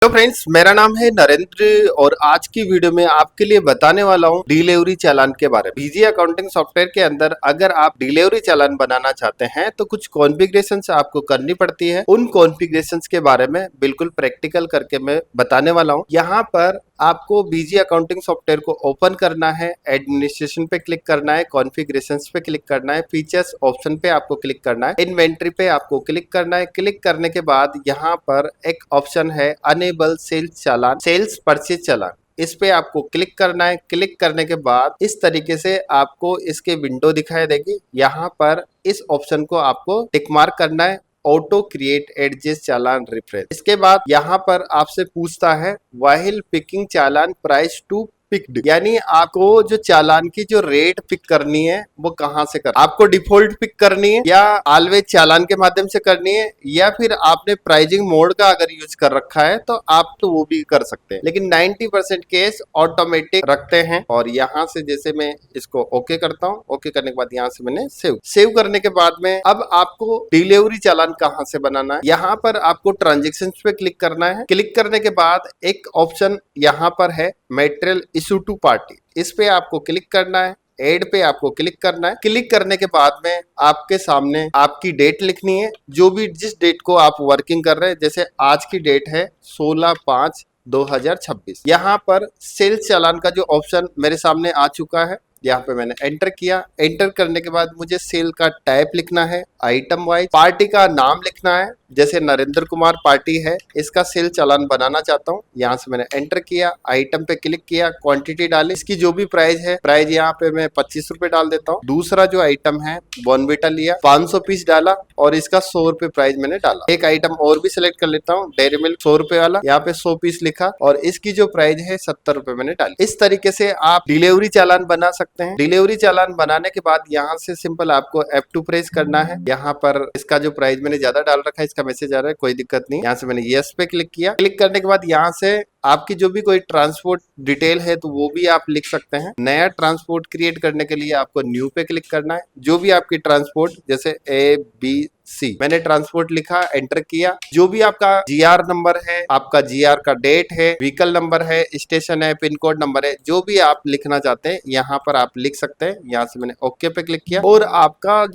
Hello friends, मेरा नाम है नरेंद्र और आज की वीडियो में आपके लिए बताने वाला हूँ डिलीवरी चालान के बारे में। बीजी अकाउंटिंग सॉफ्टवेयर के अंदर अगर आप डिलीवरी चालान बनाना चाहते हैं तो कुछ कॉन्फ़िगरेशंस आपको करनी पड़ती है। उन कॉन्फ़िगरेशंस के बारे में बिल्कुल प्रैक्टिकल करके मैं बताने वाला हूँ। यहाँ पर आपको बीजी अकाउंटिंग सॉफ्टवेयर को ओपन करना है, एडमिनिस्ट्रेशन पे क्लिक करना है, कॉन्फ़िगरेशंस पे क्लिक करना है, फीचर्स ऑप्शन पे आपको क्लिक करना है, इन्वेंट्री पे आपको क्लिक करना है। क्लिक करने के बाद यहाँ पर एक ऑप्शन है अनेबल सेल्स चालान, सेल्स परचेज चालान। इस पे आपको क्लिक करना है। क्लिक करने के बाद इस तरीके से आपको इसके विंडो दिखाई देगी। यहाँ पर इस ऑप्शन को आपको टिक मार्क करना है, auto create adjust challan refresh. इसके बाद यहाँ पर आपसे पूछता है while picking challan price to picked, यानी आपको जो चालान की जो रेट पिक करनी है वो कहाँ से कर, आपको डिफॉल्ट पिक करनी है या ऑलवेज चालान के माध्यम से करनी है, या फिर आपने प्राइजिंग मोड का अगर यूज कर रखा है तो आप तो वो भी कर सकते हैं। लेकिन 90% केस ऑटोमेटिक रखते हैं। और यहाँ से जैसे मैं इसको ओके करता हूँ, ओके करने के बाद यहाँ से मैंने सेव करने के बाद में अब आपको डिलीवरी चालान कहाँ से बनाना है, यहाँ पर आपको ट्रांजेक्शन पे क्लिक करना है। क्लिक करने के बाद एक ऑप्शन यहाँ पर है मटेरियल इशू टू पार्टी, इस पे आपको क्लिक करना है। एड पे आपको क्लिक करना है। क्लिक करने के बाद में आपके सामने आपकी डेट लिखनी है, जो भी जिस डेट को आप वर्किंग कर रहे हैं। जैसे आज की डेट है 16/5/2026। यहाँ पर सेल्स चालान का जो ऑप्शन मेरे सामने आ चुका है, यहाँ पे मैंने एंटर किया। एंटर करने के बाद मुझे सेल का टाइप लिखना है, आइटम वाइज, पार्टी का नाम लिखना है। जैसे नरेंद्र कुमार पार्टी है, इसका सेल चालान बनाना चाहता हूँ। यहाँ से मैंने एंटर किया, आइटम पे क्लिक किया, क्वांटिटी डाली, इसकी जो भी प्राइस है, प्राइस यहाँ पे मैं 25 रुपए डाल देता हूँ। दूसरा जो आइटम है बॉर्नविटा लिया, 500 पीस डाला और इसका 100 रुपए प्राइस मैंने डाला। एक आइटम और भी सिलेक्ट कर लेता हूँ, डेयरी मिल्क 100 रुपए वाला, यहाँ पे 100 पीस लिखा और इसकी जो प्राइस है 70 रुपए मैंने डाली। इस तरीके से आप डिलीवरी चालान बना सकते हैं। डिलीवरी चालान बनाने के बाद यहाँ से सिंपल आपको F2 प्रेस करना है। यहाँ पर इसका जो प्राइस मैंने ज्यादा डाल रखा है, इसका मैसेज आ रहा है, कोई दिक्कत नहीं। यहाँ से मैंने यस पे क्लिक किया। क्लिक करने के बाद यहाँ से आपकी जो भी कोई ट्रांसपोर्ट डिटेल है तो वो भी आप लिख सकते हैं। नया ट्रांसपोर्ट क्रिएट करने के लिए आपको न्यू पे क्लिक करना है। जो भी आपकी ट्रांसपोर्ट, जैसे ABC, मैंने ट्रांसपोर्ट लिखा, एंटर किया। जो भी आपका GR नंबर है, आपका GR का डेट है, व्हीकल नंबर है, स्टेशन है, पिन कोड नंबर है, जो भी आप लिखना चाहते हैं यहाँ पर आप लिख सकते हैं। यहाँ से मैंने ओके पे क्लिक किया और आपका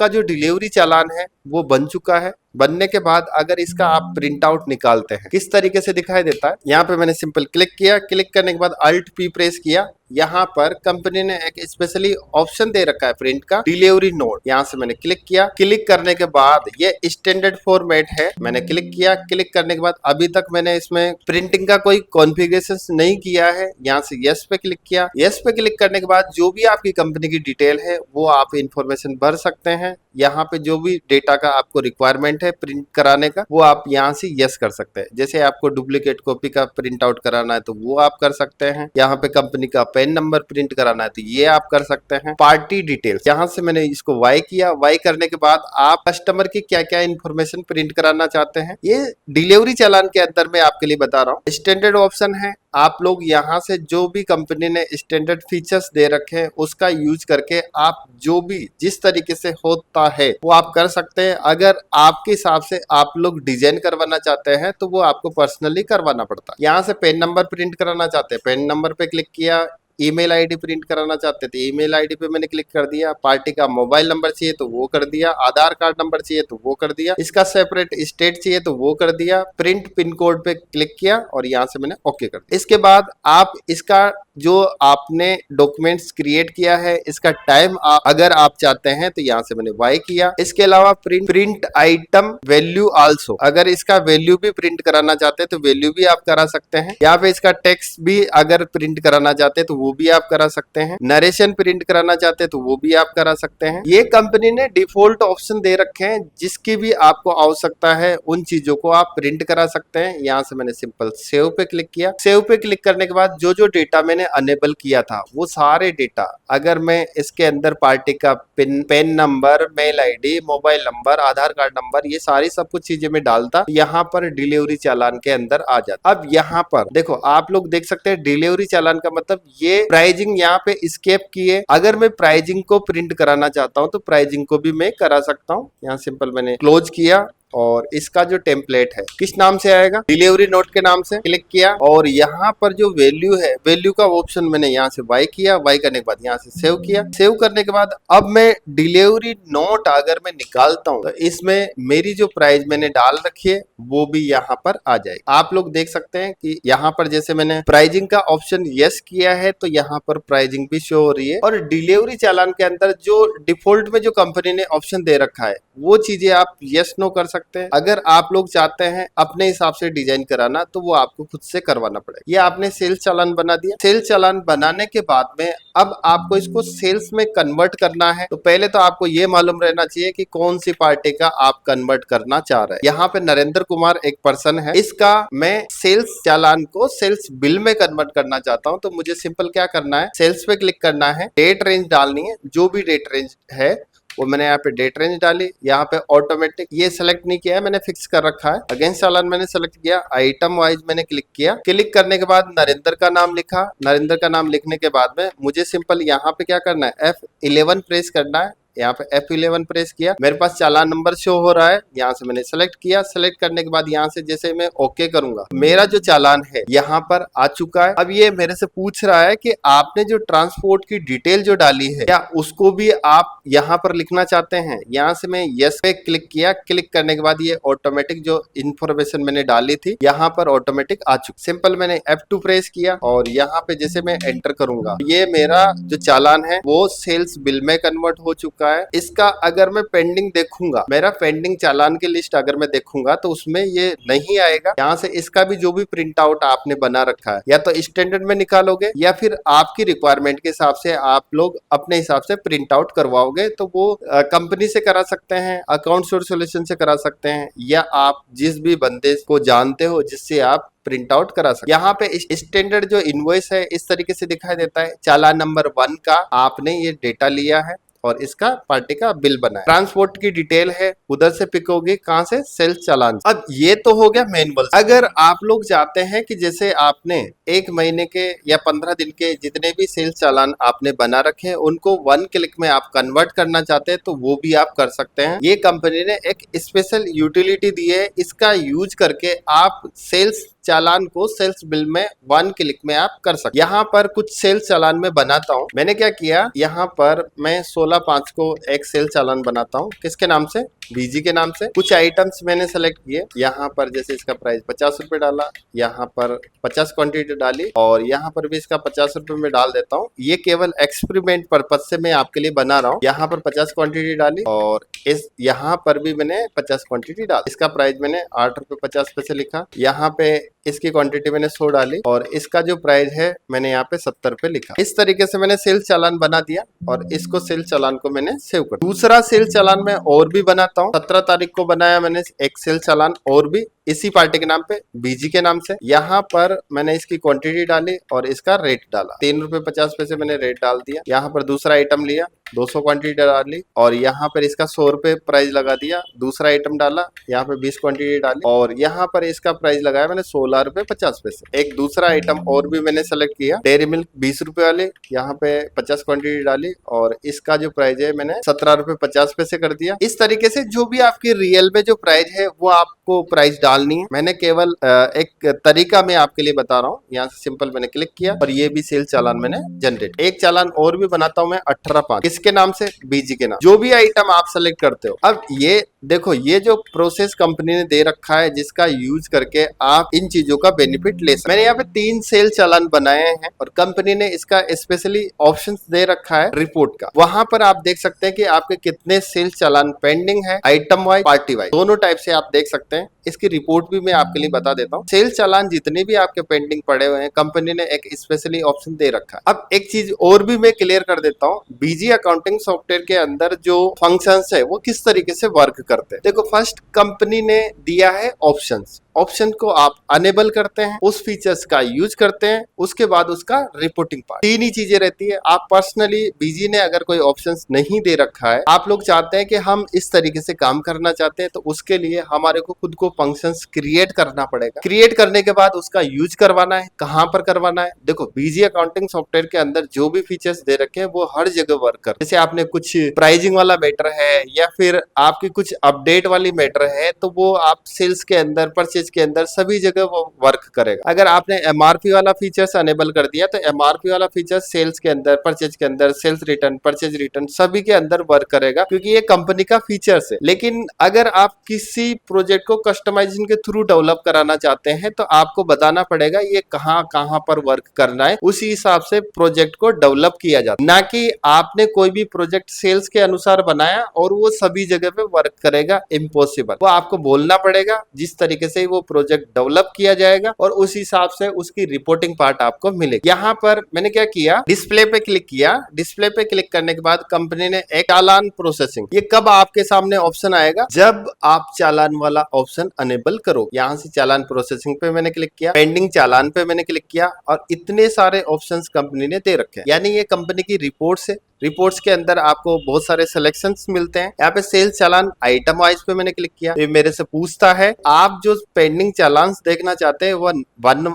जो डिलीवरी चालान है वो बन चुका है। बनने के बाद अगर इसका आप प्रिंट आउट निकालते हैं, किस तरीके से दिखाई देता है, यहाँ पे मैंने सिंपल क्लिक किया। क्लिक करने के बाद Alt P प्रेस किया। यहाँ पर कंपनी ने एक स्पेशली ऑप्शन दे रखा है प्रिंट का, डिलीवरी नोट। यहाँ से मैंने क्लिक किया। क्लिक करने के बाद ये स्टैंडर्ड फॉर्मेट है, मैंने क्लिक किया। क्लिक करने के बाद अभी तक मैंने इसमें प्रिंटिंग का कोई कॉन्फ़िगरेशन नहीं किया है। यहाँ से यस पे क्लिक किया। यस पे क्लिक करने के बाद जो भी आपकी कंपनी की डिटेल है वो आप इंफॉर्मेशन भर सकते हैं। यहाँ पे जो भी डेटा का आपको रिक्वायरमेंट है प्रिंट कराने का, वो आप यहाँ से यस कर सकते हैं। जैसे आपको डुप्लीकेट कॉपी का प्रिंट आउट कराना है तो वो आप कर सकते हैं। यहाँ पे कंपनी का पेन नंबर प्रिंट कराना है तो ये आप कर सकते हैं। पार्टी डिटेल्स, यहाँ से मैंने इसको वाई किया। वाई करने के बाद आप कस्टमर की क्या क्या इन्फॉर्मेशन प्रिंट कराना चाहते हैं, ये डिलीवरी चालान के अंदर मैं आपके लिए बता रहा हूँ। स्टैंडर्ड ऑप्शन है, आप लोग यहाँ से जो भी कंपनी ने स्टैंडर्ड फीचर्स दे रखे हैं उसका यूज करके आप जो भी जिस तरीके से होता है वो आप कर सकते हैं। अगर आपके हिसाब से आप लोग डिजाइन करवाना चाहते हैं तो वो आपको पर्सनली करवाना पड़ता है। यहाँ से पेन नंबर प्रिंट कराना चाहते हैं, पेन नंबर पे क्लिक किया। ईमेल आईडी प्रिंट कराना चाहते थे, ईमेल आईडी पे मैंने क्लिक कर दिया। पार्टी का मोबाइल नंबर चाहिए तो वो कर दिया। आधार कार्ड नंबर चाहिए तो वो कर दिया। इसका सेपरेट स्टेट चाहिए तो वो कर दिया। प्रिंट पिन कोड पे क्लिक किया और यहाँ से मैंने ओके कर दिया। इसके बाद आप इसका जो आपने डॉक्यूमेंट्स क्रिएट किया है इसका टाइम अगर आप चाहते हैं तो यहाँ से मैंने वाई किया। इसके अलावा प्रिंट आइटम वैल्यू आल्सो, अगर इसका वैल्यू भी प्रिंट कराना चाहते हैं तो वैल्यू भी आप करा सकते हैं। यहाँ पे इसका टेक्स्ट भी अगर प्रिंट कराना चाहते हैं तो वो भी आप करा सकते हैं। नरेशन प्रिंट कराना चाहते हैं तो वो भी आप करा सकते हैं। ये कंपनी ने डिफॉल्ट ऑप्शन दे रखे हैं, जिसकी भी आपको आवश्यकता है उन चीजों को आप प्रिंट करा सकते हैं। यहाँ से मैंने सिंपल सेव पे क्लिक किया। सेव पे क्लिक करने के बाद जो डेटा मैंने अनेबल किया था वो सारे डेटा, अगर मैं इसके अंदर पार्टी का PAN number, mail ID, mobile number, Aadhaar card number, ये सारी सब कुछ चीजें मैं डालता, यहाँ पर डिलीवरी चालान के अंदर आ जाता। अब यहाँ पर देखो, आप लोग देख सकते हैं डिलीवरी चालान का मतलब ये प्राइजिंग यहाँ पे स्केप किए। अगर मैं प्राइजिंग को प्रिंट कराना चाहता हूँ तो प्राइजिंग को भी मैं करा सकता हूँ। यहाँ सिंपल मैंने क्लोज किया और इसका जो टेम्पलेट है किस नाम से आएगा, डिलीवरी नोट के नाम से। क्लिक किया और यहाँ पर जो वैल्यू है, वैल्यू का ऑप्शन मैंने यहाँ से बाय किया, बाय करने के बाद यहाँ से सेव किया। सेव करने के बाद अब मैं डिलीवरी नोट अगर मैं निकालता हूँ तो इसमें मेरी जो प्राइस मैंने डाल रखी है वो भी यहाँ पर आ जाएगी। आप लोग देख सकते हैं कि यहाँ पर जैसे मैंने प्राइजिंग का ऑप्शन यस किया है तो यहाँ पर प्राइजिंग भी शो हो रही है। और डिलीवरी चालान के अंदर जो डिफॉल्ट में जो कंपनी ने ऑप्शन दे रखा है वो चीजें आप यस नो कर सकते हैं। अगर आप लोग चाहते हैं अपने हिसाब से डिजाइन कराना तो वो आपको खुद से करवाना पड़ेगा। ये आपने सेल्स चालान बना दिया। सेल्स चालान बनाने के बाद में अब आपको इसको सेल्स में कन्वर्ट करना है तो पहले तो आपको ये मालूम रहना चाहिए कि कौन सी पार्टी का आप कन्वर्ट करना चाह रहे हैं। यहाँ पे नरेंद्र कुमार एक पर्सन है, इसका मैं सेल्स चालान को सेल्स बिल में कन्वर्ट करना चाहता हूँ। तो मुझे सिंपल क्या करना है, सेल्स पे क्लिक करना है, डेट रेंज डालनी है, जो भी डेट रेंज है वो मैंने यहाँ पे डेट रेंज डाली। यहाँ पे ऑटोमेटिक ये सेलेक्ट नहीं किया है, मैंने फिक्स कर रखा है। अगेंस्ट चालान मैंने सेलेक्ट किया, आइटम वाइज मैंने क्लिक किया। क्लिक करने के बाद नरेंद्र का नाम लिखा। नरेंद्र का नाम लिखने के बाद में मुझे सिंपल यहाँ पे क्या करना है, F11 प्रेस करना है। यहाँ पे F11 प्रेस किया, मेरे पास चालान नंबर शो हो रहा है, यहाँ से मैंने सेलेक्ट किया। सेलेक्ट करने के बाद यहाँ से जैसे मैं ओके करूंगा, मेरा जो चालान है यहाँ पर आ चुका है। अब ये मेरे से पूछ रहा है कि आपने जो ट्रांसपोर्ट की डिटेल जो डाली है क्या उसको भी आप यहाँ पर लिखना चाहते हैं। यहाँ से मैं यस पे क्लिक किया। क्लिक करने के बाद ये ऑटोमेटिक जो इन्फॉर्मेशन मैंने डाली थी यहाँ पर ऑटोमेटिक आ चुकी। सिंपल मैंने F2 प्रेस किया और यहाँ पे जैसे मैं एंटर करूंगा, ये मेरा जो चालान है वो सेल्स बिल में कन्वर्ट हो चुका है। इसका अगर मैं पेंडिंग देखूंगा, मेरा पेंडिंग चालान की लिस्ट अगर मैं देखूंगा तो उसमें ये नहीं आएगा। यहाँ से इसका भी जो भी प्रिंट आउट आपने बना रखा है या तो स्टैंडर्ड में निकालोगे या फिर आपकी रिक्वायरमेंट के हिसाब से आप लोग अपने हिसाब से प्रिंट आउट करवाओगे तो वो कंपनी से करा सकते हैं, अकाउंट सोर्स सॉल्यूशन से करा सकते हैं, या आप जिस भी बंदे को जानते हो जिससे आप प्रिंट आउट करा सकते। यहाँ पे स्टैंडर्ड जो इनवॉइस है इस तरीके से दिखाई देता है। चालान नंबर 1 का आपने ये डेटा लिया है और इसका पार्टी का बिल बना है। ट्रांसपोर्ट की डिटेल है, उधर से पिक होगी, कहां से, सेल्स चालान। अब ये तो हो गया मैनुअल। अगर आप लोग चाहते हैं कि जैसे आपने 1 महीने के या 15 दिन के जितने भी सेल्स चालान आपने बना रखे हैं उनको 1 क्लिक में आप कन्वर्ट करना चाहते हैं तो वो भी आप कर सकते हैं। ये कंपनी ने एक स्पेशल यूटिलिटी दी है, इसका यूज करके आप सेल्स चालान को सेल्स बिल में 1 क्लिक में आप कर सकते। यहाँ पर कुछ सेल्स चालान में बनाता हूँ। मैंने क्या किया, यहाँ पर मैं 16/5 को एक सेल्स चालान बनाता हूँ। किसके नाम से, बीजी के नाम से। कुछ आइटम्स मैंने सेलेक्ट किए। यहाँ पर जैसे इसका प्राइस 50 रुपए डाला, यहाँ पर 50 क्वांटिटी डाली और यहाँ पर भी इसका 50 रुपए में डाल देता हूँ। ये केवल एक्सपेरिमेंट पर्पज से मैं आपके लिए बना रहा हूँ। यहाँ पर 50 क्वांटिटी डाली और इस यहाँ पर भी मैंने 50 क्वांटिटी डाली। इसका प्राइस मैंने 8 रुपए 50 पैसे लिखा। यहाँ पे इसकी क्वांटिटी मैंने 100 डाली और इसका जो प्राइस है मैंने यहाँ पे 70 रुपए लिखा। इस तरीके से मैंने सेल्स चालान बना दिया और इसको सेल्स चालान को मैंने सेव कर। दूसरा सेल्स चालान मैं और भी बनाता हूँ। 17 तारीख को बनाया मैंने एक सेल्स चालान और भी इसी पार्टी के नाम पे, बीजी के नाम से। यहाँ पर मैंने इसकी क्वांटिटी डाली और इसका रेट डाला, 3 रुपए 50 पैसे मैंने रेट डाल दिया। यहाँ पर दूसरा आइटम लिया, 200 क्वांटिटी डाली और यहाँ पर इसका 100 रुपए प्राइस लगा दिया। दूसरा आइटम डाला, यहाँ पे 20 क्वांटिटी डाली और यहाँ पर इसका प्राइस लगाया मैंने 16 रुपए 50 पैसे। एक दूसरा आइटम और भी मैंने सेलेक्ट किया, डेयरी मिल्क 20 रुपए वाले, यहाँ पे 50 क्वांटिटी डाली और इसका जो प्राइस है मैंने 17 रुपए 50 पैसे कर दिया। इस तरीके से जो भी आपकी रियल में जो प्राइस है वो आपको प्राइस डालनी है। मैंने केवल एक तरीका मैं आपके लिए बता रहा हूँ। यहाँ से सिंपल मैंने क्लिक किया और ये भी सेल चालान मैंने जनरेट। एक चालान और भी बनाता हूँ मैं 18/5, किसके नाम से, बीजी के नाम। जो भी आइटम आप सेलेक्ट करते हो, अब ये देखो ये जो प्रोसेस कंपनी ने दे रखा है जिसका यूज करके आप इन चीजों का बेनिफिट ले सकते। मैंने यहाँ पे 3 सेल चालान बनाए हैं और कंपनी ने इसका स्पेशली ऑप्शन दे रखा है रिपोर्ट का। वहां पर आप देख सकते हैं कि आपके कितने सेल चालान पेंडिंग है, आइटम वाइज, पार्टी वाइज, दोनों टाइप से आप देख सकते हैं। इसकी रिपोर्ट भी मैं आपके लिए बता देता हूँ। सेल चालान जितने भी आपके पेंडिंग पड़े हुए हैं कंपनी ने एक स्पेशली ऑप्शन दे रखा है। अब एक चीज और भी मैं क्लियर कर देता हूँ, बीजी अकाउंटिंग सॉफ्टवेयर के अंदर जो फंक्शंस है वो किस तरीके से वर्क करते हैं। देखो फर्स्ट कंपनी ने दिया है ऑप्शंस, ऑप्शन को आप अनेबल करते हैं, उस फीचर्स का यूज करते हैं, उसके बाद उसका रिपोर्टिंग पार्ट, तीन ही चीजें रहती है। आप पर्सनली बीजी ने अगर कोई ऑप्शंस नहीं दे रखा है, आप लोग चाहते हैं कि हम इस तरीके से काम करना चाहते हैं, तो उसके लिए हमारे को खुद को फंक्शंस क्रिएट करना पड़ेगा। क्रिएट करने के बाद उसका यूज करवाना है, कहां पर करवाना है। देखो बीजी अकाउंटिंग सॉफ्टवेयर के अंदर जो भी फीचर्स दे रखे हैं वो हर जगह वर्क कर, जैसे आपने कुछ प्राइसिंग वाला मैटर है या फिर आपकी कुछ अपडेट वाली मैटर है, तो वो आप सेल्स के अंदर, परचेज के अंदर सभी जगह वो वर्क करेगा। अगर आपने एमआरपी वाला फीचर्स अनेबल कर दिया तो एमआरपी वाला फीचर सेल्स के अंदर, परचेज के अंदर, सेल्स रिटर्न, परचेज रिटर्न सभी के अंदर वर्क करेगा, क्योंकि ये कंपनी का फीचर्स है। लेकिन अगर आप किसी प्रोजेक्ट को कस्टमाइजेशन के थ्रू डेवलप कराना चाहते हैं तो आपको बताना पड़ेगा ये कहां कहां पर वर्क करना है, उसी हिसाब से प्रोजेक्ट को डेवलप किया जाता है। ना कि आपने कोई भी प्रोजेक्ट सेल्स के अनुसार बनाया और वो सभी जगह पे वर्क करेगा, इम्पॉसिबल। वो आपको बोलना पड़ेगा जिस तरीके से वो प्रोजेक्ट डेवलप किया जाएगा और उस हिसाब से उसकी रिपोर्टिंग पार्ट आपको मिलेगी। यहाँ पर मैंने क्या किया, डिस्प्ले पे क्लिक किया। डिस्प्ले पे क्लिक करने के बाद कंपनी ने एक चालान प्रोसेसिंग, ये कब आपके सामने ऑप्शन आएगा, जब आप चालान वाला ऑप्शन अनेबल करो। यहाँ से चालान प्रोसेसिंग पे मैंने क्लिक किया, पेंडिंग चालान पे मैंने क्लिक किया और इतने सारे ऑप्शंस कंपनी ने दे रखे हैं। यानी ये कंपनी की रिपोर्ट्स है। रिपोर्ट्स के अंदर आपको बहुत सारे सिलेक्शंस मिलते हैं। यहाँ पे सेल्स चालान आइटम वाइज पे मैंने क्लिक किया, ये मेरे से पूछता है आप जो पेंडिंग चालान देखना चाहते हैं वो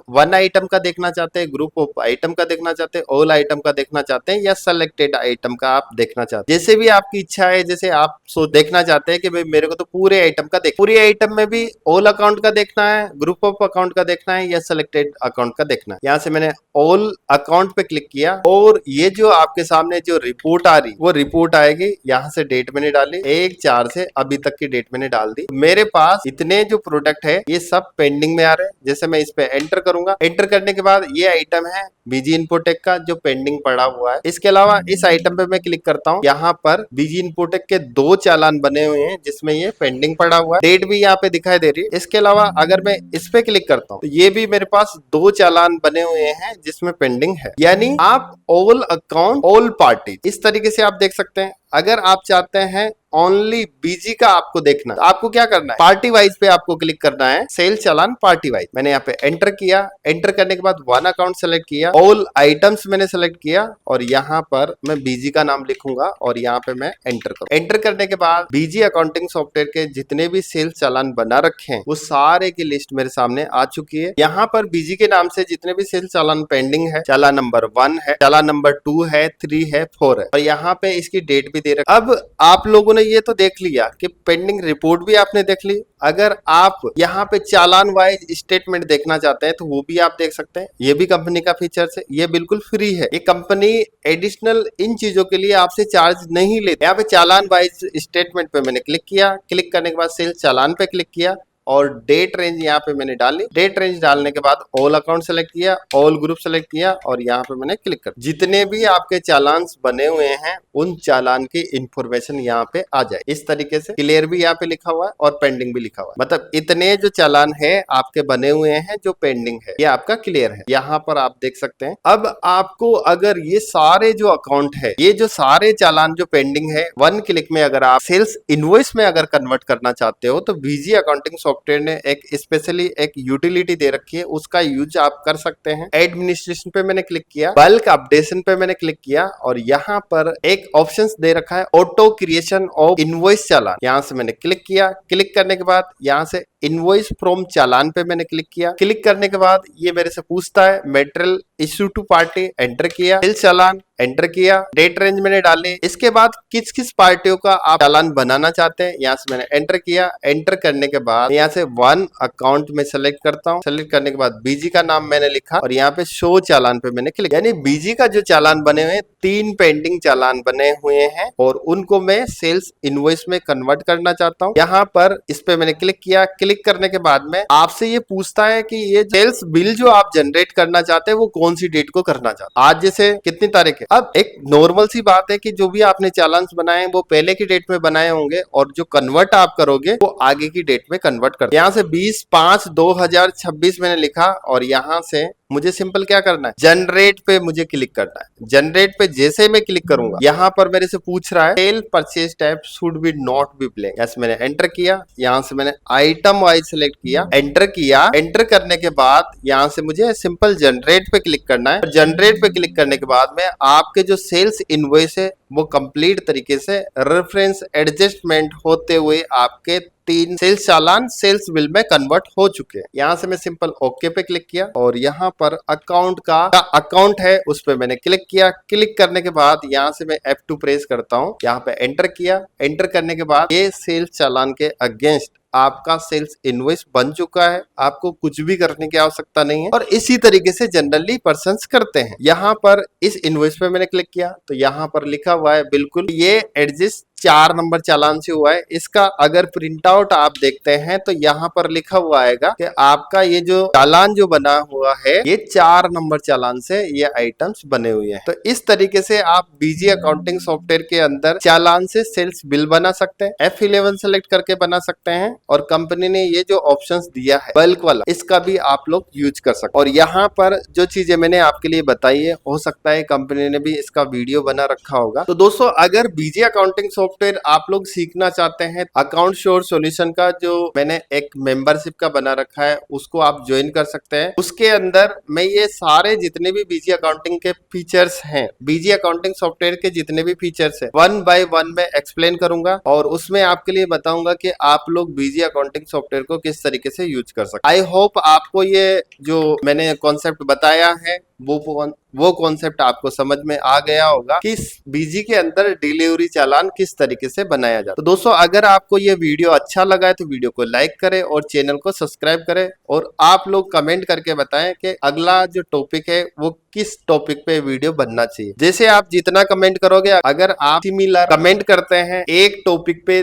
वन आइटम का देखना चाहते हैं, ग्रुप ऑफ आइटम का देखना चाहते हैं, ऑल आइटम का देखना चाहते हैं, या सेलेक्टेड आइटम का आप देखना चाहते हैं। जैसे भी आपकी इच्छा है, जैसे आप देखना चाहते हैं कि भाई मेरे को तो पूरे आइटम का पूरी आइटम में भी ऑल अकाउंट का देखना है, ग्रुप ऑफ अकाउंट का देखना है, या सेलेक्टेड अकाउंट का देखना है। यहाँ से मैंने ऑल अकाउंट पे क्लिक किया और ये जो आपके सामने जो रिपोर्ट आ रही वो रिपोर्ट आएगी। यहाँ से डेट मैंने डाली 1/4 से अभी तक की डेट मैंने डाल दी। मेरे पास इतने जो प्रोडक्ट है ये सब पेंडिंग में आ रहे हैं। जैसे मैं इस पे एंटर करूंगा, एंटर करने के बाद ये आइटम है बीजी इन्फोटेक का जो पेंडिंग पड़ा हुआ है। इसके अलावा इस आइटम पे मैं क्लिक करता हूँ, यहाँ पर बीजी इन्फोटेक के 2 चालान बने हुए हैं जिसमें ये पेंडिंग पड़ा हुआ है, डेट भी यहाँ पे दिखाई दे रही है। इसके अलावा अगर मैं इस पे क्लिक करता हूँ तो ये भी मेरे पास 2 चालान बने हुए हैं जिसमें पेंडिंग है। यानी आप ऑल अकाउंट ऑल पार्टी इस तरीके से आप देख सकते हैं। अगर आप चाहते हैं ओनली बीजी का आपको देखना, तो आपको क्या करना है, पार्टी वाइज पे आपको क्लिक करना है, सेल चालान पार्टी वाइज। मैंने यहाँ पे एंटर किया, एंटर करने के बाद वन अकाउंट सेलेक्ट किया, ऑल आइटम्स मैंने सेलेक्ट किया और यहाँ पर मैं बीजी का नाम लिखूंगा और यहाँ पे मैं एंटर करूँ। एंटर करने के बाद बीजी अकाउंटिंग सॉफ्टवेयर के जितने भी सेल चालान बना रखे हैं वो सारे की लिस्ट मेरे सामने आ चुकी है। यहाँ पर बीजी के नाम से जितने भी सेल चालान पेंडिंग है, चालान नंबर 1 है, चालान नंबर 2 है, 3 है, 4 है और यहाँ पे इसकी डेट भी दे रखी। अब आप लोगों ने ये तो देख लिया कि पेंडिंग रिपोर्ट भी आपने देख ली। अगर आप यहाँ पे चालान वाइज स्टेटमेंट देखना चाहते हैं तो वो भी आप देख सकते हैं। ये भी कंपनी का फीचर्स है, ये बिल्कुल फ्री है। ये कंपनी एडिशनल इन चीजों के लिए आपसे चार्ज नहीं लेती। यहाँ पे चालान वाइज स्टेटमेंट पे मैंने क्लिक किया, क्लिक करने के बाद सेल चालान पे क्लिक किया और डेट रेंज यहाँ पे मैंने डाली। डेट रेंज डालने के बाद ऑल अकाउंट सेलेक्ट किया, ऑल ग्रुप सेलेक्ट किया और यहाँ पे मैंने क्लिक कर, जितने भी आपके चालान बने हुए हैं उन चालान की इंफॉर्मेशन यहाँ पे आ जाए। इस तरीके से क्लियर भी यहाँ पे लिखा हुआ है और पेंडिंग भी लिखा हुआ है। मतलब इतने जो चालान है आपके बने हुए हैं, जो पेंडिंग है ये आपका क्लियर है, यहाँ पर आप देख सकते हैं। अब आपको अगर ये सारे जो अकाउंट है, ये जो सारे चालान जो पेंडिंग है, 1 क्लिक में अगर आप सेल्स इनवॉइस में अगर कन्वर्ट करना चाहते हो तो बीजी अकाउंटिंग सॉफ्टवेयर ने एक स्पेशली एक यूटिलिटी दे रखी है, उसका यूज आप कर सकते हैं। एडमिनिस्ट्रेशन पे मैंने क्लिक किया, बल्क अपडेशन पे मैंने क्लिक किया और यहाँ पर एक ऑप्शंस दे रखा है ऑटो क्रिएशन ऑफ इनवॉइस चालान। यहाँ से मैंने क्लिक किया, क्लिक करने के बाद यहाँ से इनवॉइस फ्रॉम चालान पे मैंने क्लिक किया। क्लिक करने के बाद ये मेरे से पूछता है material issue to party, enter किया, सेल चालान एंटर किया, डेट रेंज मैंने डाली। इसके बाद किस किस पार्टियों का आप चालान बनाना चाहते हैं, यहाँ से मैंने एंटर किया। एंटर करने के बाद यहाँ से 1 अकाउंट में सेलेक्ट करता हूँ। सेलेक्ट करने के बाद बीजी का नाम मैंने लिखा और यहाँ पे शो चालान पे मैंने क्लिक, यानी बीजी का जो चालान बने हुए हैं 3 पेंडिंग चालान बने हुए हैं और उनको मैं सेल्स इनवॉइस में कन्वर्ट करना चाहता हूँ। यहाँ पर इस पे मैंने क्लिक किया। क्लिक करने के बाद में आपसे ये पूछता है कि ये सेल्स बिल जो आप जनरेट करना चाहते हैं वो कौन सी डेट को करना चाहते हैं। आज जैसे कितनी तारीख है, अब एक नॉर्मल सी बात है कि जो भी आपने चालान बनाए वो पहले की डेट में बनाए होंगे और जो कन्वर्ट आप करोगे वो आगे की डेट में कन्वर्ट कर। यहाँ से 20/5/2026 मैंने लिखा और यहाँ से मुझे सिंपल क्या करना है, जनरेट पे मुझे क्लिक करना है। जनरेट पे जैसे मैं क्लिक करूंगा यहाँ पर मेरे से पूछ रहा है cell purchase type should be not be blank. Yes, मैंने एंटर किया। यहाँ से मैंने आइटम वाइज सेलेक्ट किया, एंटर किया। एंटर करने के बाद यहाँ से मुझे सिंपल जनरेट पे क्लिक करना है। जनरेट पे क्लिक करने के बाद में आपके जो सेल्स इनवॉइस है वो कंप्लीट तरीके से रेफरेंस एडजस्टमेंट होते हुए आपके 3 सेल्स चालान सेल्स बिल में कन्वर्ट हो चुके हैं। यहाँ से मैं सिंपल ओके पे क्लिक किया और यहाँ पर अकाउंट का अकाउंट है उस पे मैंने क्लिक किया। क्लिक करने के बाद यहाँ से मैं F2 प्रेस करता हूँ, यहाँ पे एंटर किया। एंटर करने के बाद ये सेल्स चालान के अगेंस्ट आपका सेल्स इनवॉइस बन चुका है। आपको कुछ भी करने की आवश्यकता नहीं है और इसी तरीके से जनरली पर्सन्स करते हैं। यहाँ पर इस इनवॉइस पे मैंने क्लिक किया तो यहाँ पर लिखा हुआ है बिल्कुल ये एडजस्ट 4 नंबर चालान से हुआ है। इसका अगर प्रिंट आउट आप देखते हैं तो यहाँ पर लिखा हुआ आएगा कि आपका ये जो चालान जो बना हुआ है ये 4 नंबर चालान से ये आइटम्स बने हुए हैं। तो इस तरीके से आप बीजी अकाउंटिंग सॉफ्टवेयर के अंदर चालान से सेल्स बिल बना सकते हैं। F11 सेलेक्ट करके बना सकते हैं और कंपनी ने ये जो ऑप्शंस दिया है बल्क वाला इसका भी आप लोग यूज कर सकते हैं। और यहाँ पर जो चीजें मैंने आपके लिए बताई है हो सकता है कंपनी ने भी इसका वीडियो बना रखा होगा। तो दोस्तों अगर बीजी अकाउंटिंग सॉफ्टवेयर आप लोग सीखना चाहते हैं, अकाउंट श्योर सॉल्यूशन का जो मैंने एक मेंबरशिप का बना रखा है उसको आप ज्वाइन कर सकते हैं। उसके अंदर मैं ये सारे जितने भी बीजी अकाउंटिंग के फीचर्स हैं, बीजी अकाउंटिंग सॉफ्टवेयर के जितने भी फीचर्स हैं 1 बाय 1 में एक्सप्लेन करूंगा और उसमें आपके लिए बताऊंगा कि आप लोग बीजी अकाउंटिंग सॉफ्टवेयर को किस तरीके से यूज कर सकते हैं। आई होप आपको ये जो मैंने कॉन्सेप्ट बताया है वो कॉन्सेप्ट आपको समझ में आ गया होगा कि बीजी के अंदर डिलीवरी चालान किस तरीके से बनाया जाता है। तो दोस्तों अगर आपको ये वीडियो अच्छा लगा है तो वीडियो को लाइक करें और चैनल को सब्सक्राइब करें और आप लोग कमेंट करके बताएं कि अगला जो टॉपिक है वो किस टॉपिक पे वीडियो बनना चाहिए। जैसे आप जितना कमेंट करोगे, अगर आप सिमिलर कमेंट करते हैं एक टॉपिक पे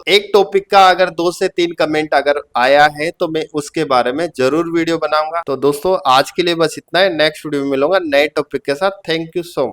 एक टॉपिक का अगर 2 से 3 कमेंट अगर आया है तो मैं उसके बारे में जरूर वीडियो बनाऊंगा। तो दोस्तों आज के लिए बस इतना है, नेक्स्ट वीडियो में मिलूंगा नए टॉपिक के साथ। Thank you so much.